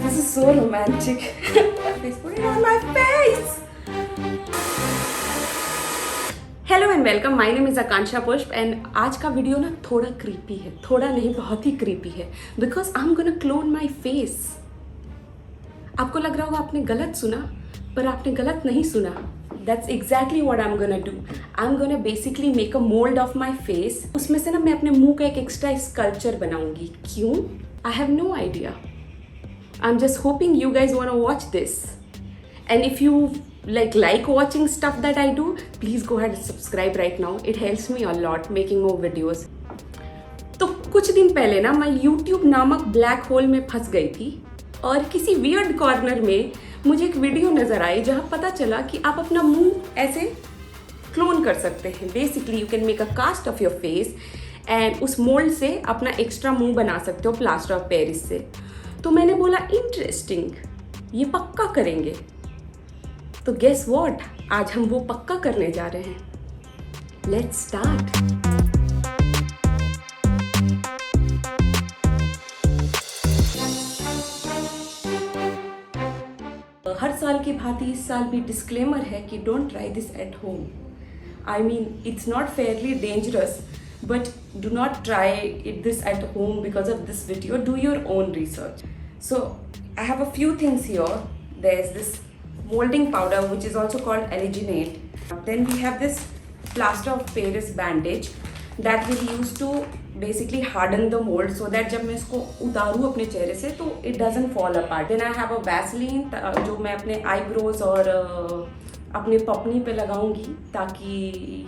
This is so romantic. Please put it on my face. Hello and welcome, my name is Akanksha Pushp and आज का video ना थोड़ा creepy है, थोड़ा नहीं बहुत ही क्रीपी है because I am gonna clone my face. आपको लग रहा होगा आपने गलत सुना, पर आपने गलत नहीं सुना। That's exactly what I am gonna do. I am gonna basically make a mould of my face. उसमें से ना मैं अपने मुंह का एक एक्स्ट्रा स्कल्पचर बनाऊंगी। क्यों? I have no idea. I am just hoping you guys want to watch this and if you like watching stuff that I do, please go ahead and subscribe right now. It helps me a lot making more videos. तो कुछ दिन पहले ना मैं YouTube नामक black hole में फंस गई थी और किसी वियर्ड कॉर्नर में मुझे एक वीडियो नज़र आई जहाँ पता चला कि आप अपना मुंह ऐसे क्लोन कर सकते हैं। Basically you can make a cast of your face and उस मोल्ड से अपना एक्स्ट्रा मुंह बना सकते हो प्लास्टर ऑफ पेरिस से। तो मैंने बोला इंटरेस्टिंग, ये पक्का करेंगे। तो गेस व्हाट, आज हम वो पक्का करने जा रहे हैं। Let's start. हर साल की भांति इस साल भी डिस्क्लेमर है कि don't try this at home. I mean it's not Fairlie dangerous, but do not try it this at home because of this video. Do your own research. So I have a few things here. There is this molding powder which is also called alginate. Then we have this plaster of Paris bandage that we'll use to basically harden the mold so that जब मैं इसको उतारूँ अपने चेहरे से तो it doesn't fall apart. Then I have a Vaseline जो मैं अपने eyebrows और अपने पपनी पे लगाऊंगी ताकि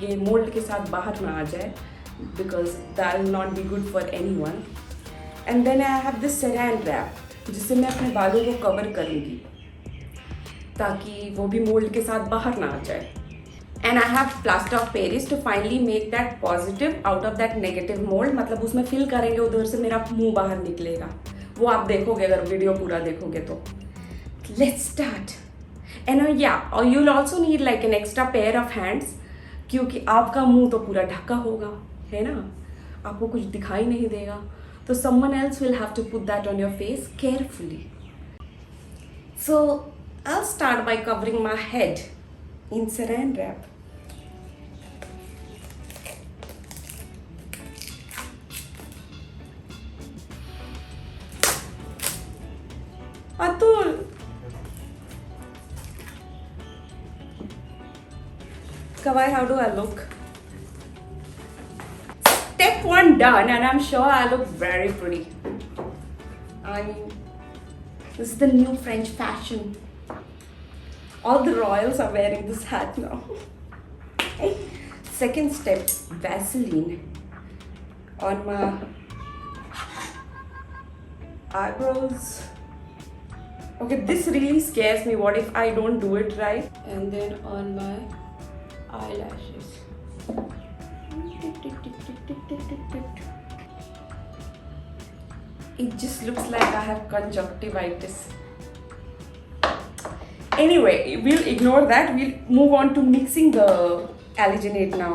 ये मोल्ड के साथ बाहर ना आ जाए because that will not be good for anyone. And then I have this saran wrap जिससे मैं अपने बालों को कवर करूँगी ताकि वो भी मोल्ड के साथ बाहर ना आ जाए। And I have plaster of Paris to finally make that positive out of that negative mould. मतलब उसमें फिल करेंगे, उधर से मेरा मुंह बाहर निकलेगा। वो आप देखोगे अगर वीडियो पूरा देखोगे तो। Let's start. एंड या और you will also need like an extra pair of hands क्योंकि आपका मुंह तो पूरा ढका होगा, है ना, आपको कुछ दिखाई नहीं देगा। तो someone else will have to put that on your face carefully. So I'll start by covering my head in saran wrap. Atul! Kawai, how do I look? Step 1 done, and I'm sure I look very pretty. I mean, this is the new French fashion. All the royals are wearing this hat now. Second step, Vaseline on my eyebrows. Okay, this really scares me. What if I don't do it right? And then on my eyelashes. It just looks like I have conjunctivitis. Anyway, we'll ignore that. We'll move on to mixing the alginate now.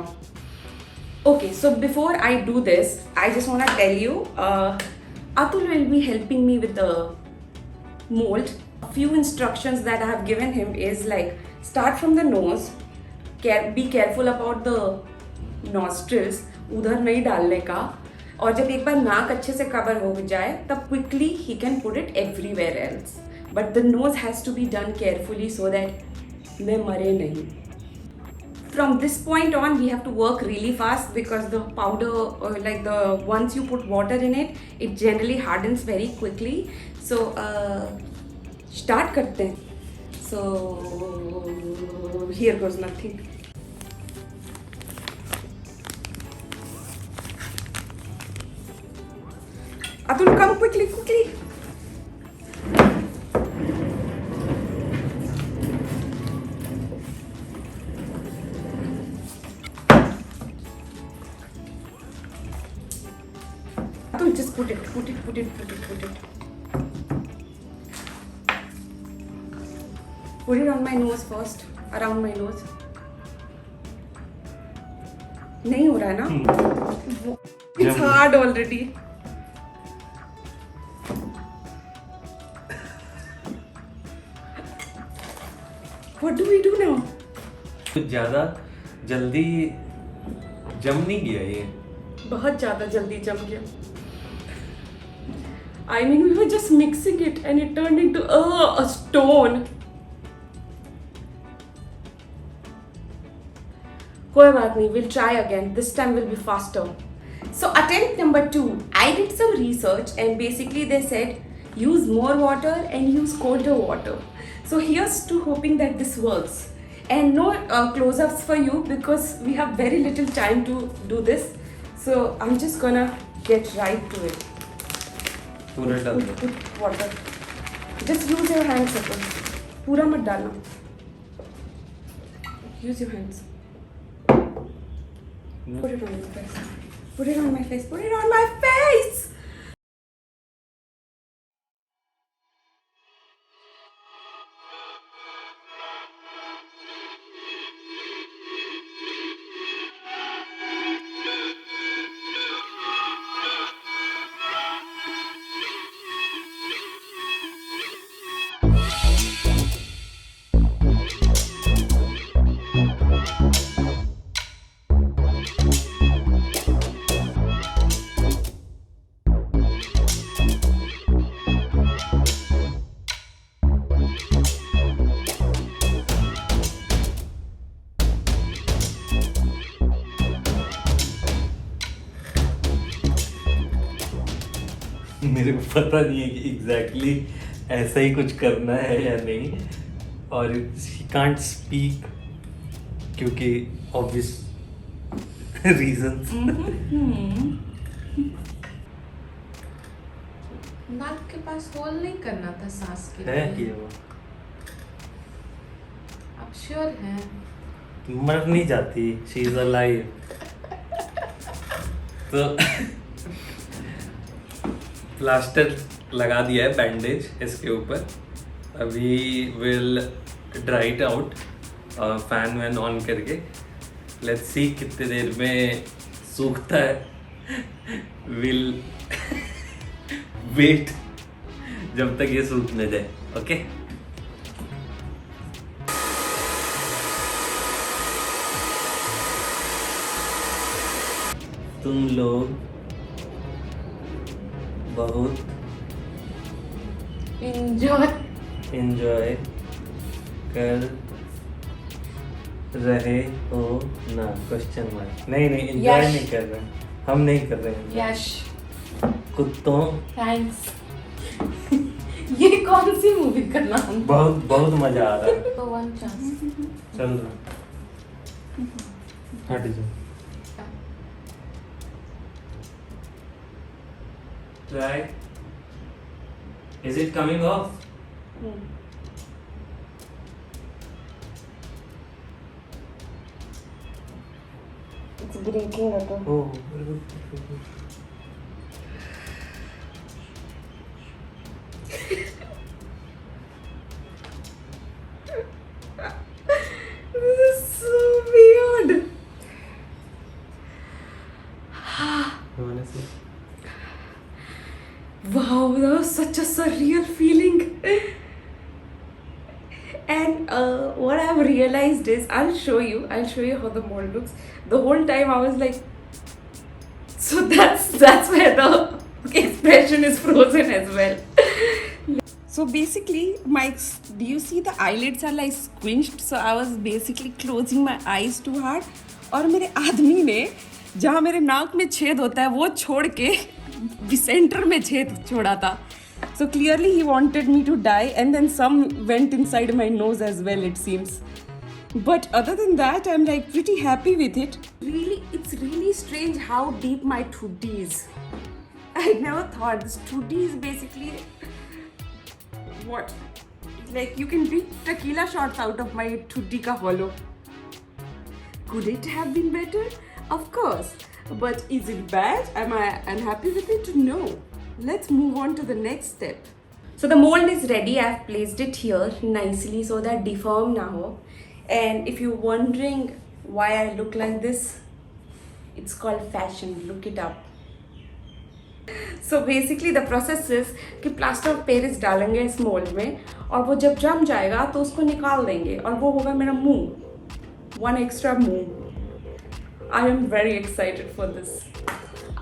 Okay, so before I do this, I just want to tell you, Atul will be helping me with the mold. A few instructions that I have given him is like, start from the nose. Be careful about the nostrils. उधर नहीं डालने का। और जब एक बार नाक अच्छे से कवर हो जाए तब quickly he can put it everywhere else. But the nose has to be done carefully so that मैं मरे नहीं। From this point on, we have to work really fast because the powder, like the once you put water in it, it generally hardens very quickly. So start करते हैं। So here goes nothing. Atul, come quickly, quickly. Atul, just put it. Put it on my nose first, around my nose. नहीं हो रहा है ना? It's hard already. What do we do now? कुछ ज़्यादा जल्दी जम नहीं गया ये? बहुत ज़्यादा जल्दी जम गया. I mean, we were just mixing it and it turned into a stone. कोई बात नहीं, we'll try again. This time will be faster. So attempt number 2. I did some research and basically they said use more water and use colder water. So here's to hoping that this works. And no close-ups for you because we have very little time to do this. So I'm just gonna get right to it. पूरा डाल दो. Put water. Just use your hands, Sapna. पूरा मत डालना. Use your hands. Put it on your face. Put it on my face. Put it on my face. मेरे को पता नहीं है कि एग्जैक्टली ऐसा ही कुछ करना है या नहीं, और ही कांट स्पीक क्योंकि ऑब्वियस रीजंस. नाक के पास होल नहीं करना था सांस के है लिए. कि वो आप श्योर हैं? मर नहीं जाती, शी इज अलाइव. तो प्लास्टर लगा दिया है, बैंडेज इसके ऊपर. अभी will dry it out fan वैन ऑन करके. लेट्स सी कितने देर में सूखता है. विल वेट जब तक ये सूख न जाए. ओके तुम लोग बहुत एंजॉय कर रहे हो ना? Question mark. नहीं एंजॉय यश. नहीं कर रहे, हम नहीं कर रहे हैं. यश कुत्तों थैंक्स. ये कौन सी मूवी का नाम? बहुत बहुत मजा आ रहा है. तो वन चांस. चल रहा हट जाओ. Try. Is it coming off? It's breaking up. Oh, very good, very good. This is so weird. You wanna see? Wow, that was such a surreal feeling. And what I've realized is, I'll show you how the mold looks. The whole time I was like, so that's where the expression is frozen as well. So basically, do you see the eyelids are like squinched? So I was basically closing my eyes too hard. और मेरे आदमी ने जहाँ मेरे नाक में छेद होता है वो छोड़ के सेंटर में छेद छोड़ा था. So clearly he wanted me to die, and then some went inside my nose as well, it seems. But other than that, I'm like pretty happy with it. Really, it's really strange how deep my thutti is. I never thought this thutti is basically what? Like you can beat tequila shots out of my thutti ka hollow. Could it have been better? Of course. But is it bad? Am I unhappy with it? No. Let's move on to the next step. So the mold is ready. I've placed it here nicely so that deform na ho. And if you're wondering why I look like this, it's called fashion. Look it up. So basically the process is कि plaster of Paris डालेंगे इस mould में और वो जब जम जाएगा तो उसको निकाल देंगे और वो होगा मेरा मुंह, वन एक्स्ट्रा मुंह। I am very excited for this.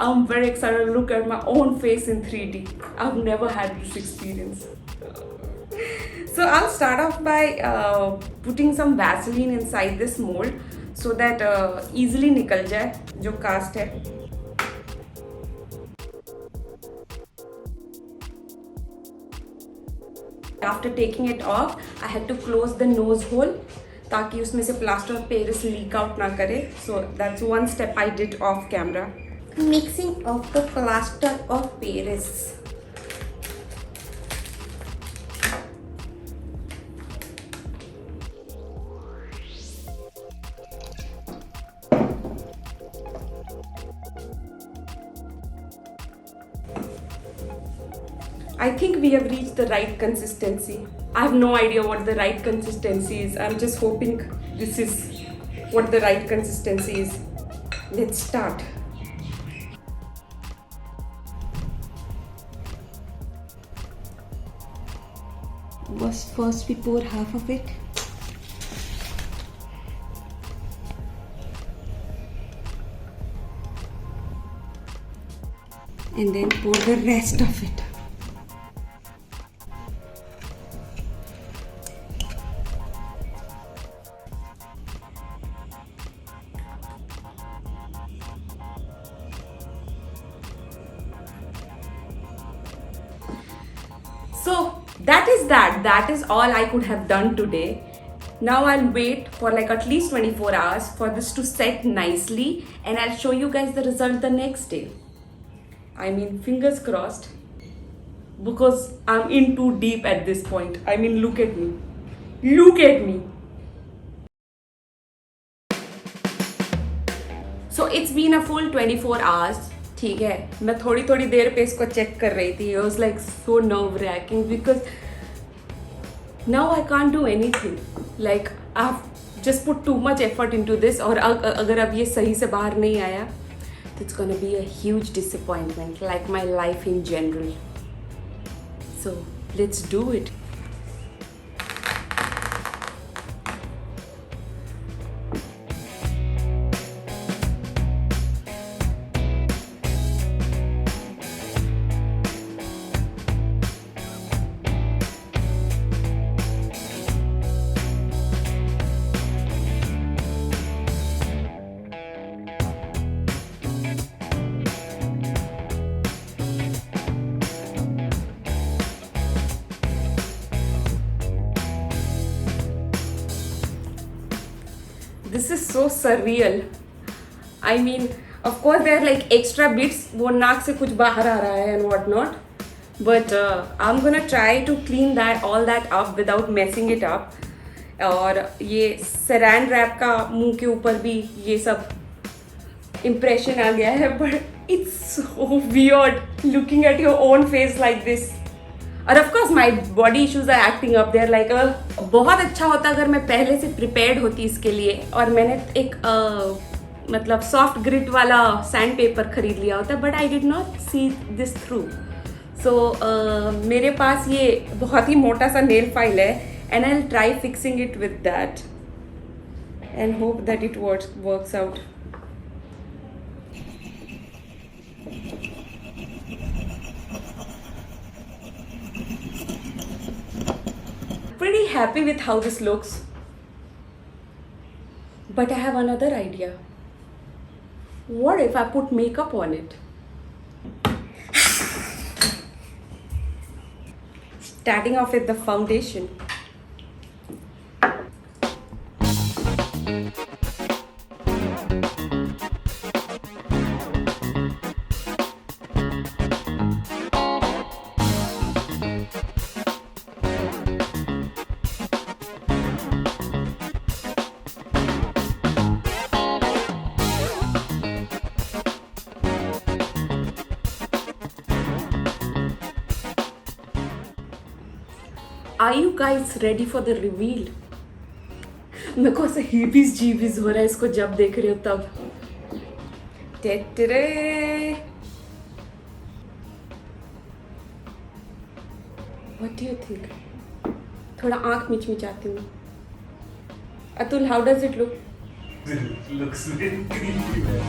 I am very excited to look at my own face in 3D। I have never had this experience. So I'll start off by putting some Vaseline inside this mold so that easily निकल जाए जो cast है। After taking it off, I had to close the nose hole ताकि उसमें से plaster of Paris leak out ना करे। So that's one step I did off camera. Mixing of the plaster of Paris. I think we have reached the right consistency. I have no idea what the right consistency is. I'm just hoping this is what the right consistency is. Let's start. First we pour half of it. And then pour the rest of it. So that is that. That is all I could have done today. Now I'll wait for like at least 24 hours for this to set nicely and I'll show you guys the result the next day. I mean, fingers crossed, because I'm in too deep at this point. I mean, look at me. Look at me. So it's been a full 24 hours. ठीक है, मैं थोड़ी थोड़ी देर पे इसको check कर रही थी. It was like so nerve-wracking because now I can't do anything. Like I've just put too much effort into this. और अगर अब ये सही से बाहर नहीं आया, it's gonna be a huge disappointment, like my life in general. So let's do it. This is so surreal. I mean, of course there are like extra bits, वो नाक से कुछ बाहर आ रहा है and what not. But I'm gonna try to clean all that up without messing it up. और ये saran wrap का मुंह के ऊपर भी ये सब impression आ गया है. But it's so weird looking at your own face like this. और of course my body issues are acting up there like बहुत अच्छा होता अगर मैं पहले से प्रिपेयर्ड होती इसके लिए और मैंने एक मतलब सॉफ्ट ग्रिट वाला सैंड पेपर खरीद लिया होता, but I did not see this through. So मेरे पास ये बहुत ही मोटा सा नेल फाइल है and I will try fixing it with that and hope that it works out. Pretty happy with how this looks, but I have another idea. What if I put makeup on it? Starting off with the foundation. Are you guys ready for the reveal? मेरे को ऐसे हीबीज GBs हो रहा है इसको जब देख रही हो तब. टेटरे. What do you think? थोड़ा आंख मिचमिचाती हूँ. Atul, how does it look? Looks very creepy, man.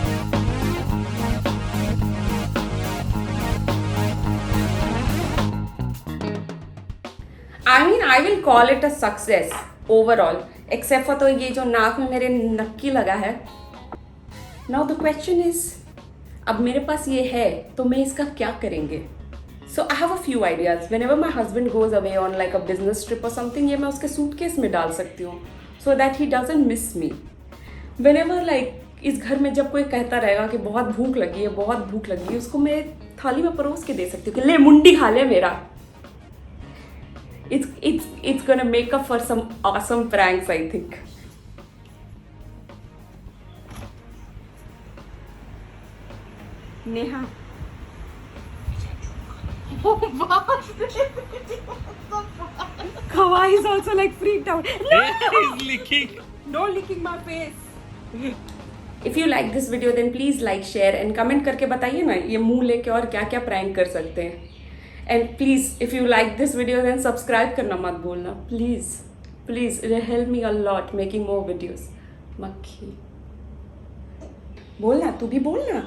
I mean, I will call it a success overall, except for तो ये जो नाक में मेरे नक्की लगा है. Now the question is, अब मेरे पास ये है तो मैं इसका क्या करेंगे? So I have a few ideas. Whenever my husband goes away on like a business trip or something, ये मैं उसके सूटकेस में डाल सकती हूँ, so that he doesn't miss me. Whenever like इस घर में जब कोई कहता रहेगा कि बहुत भूख लगी है, बहुत भूख लगी है, उसको मैं थाली में परोस के दे सकती हूँ कि ले मुंडी खा ले मेरा. It's gonna make up for some awesome pranks, I think. Neha. Kawa is also like freaked out. He's licking. No licking my face. If you like this video, then please like, share and comment करके बताइए ना ये मुंह लेके और क्या क्या prank कर सकते हैं. And please, if you like this video, then subscribe करना मत भूलना. Please, it will help me a lot making more videos. मक्खी. बोलना, तू भी बोलना.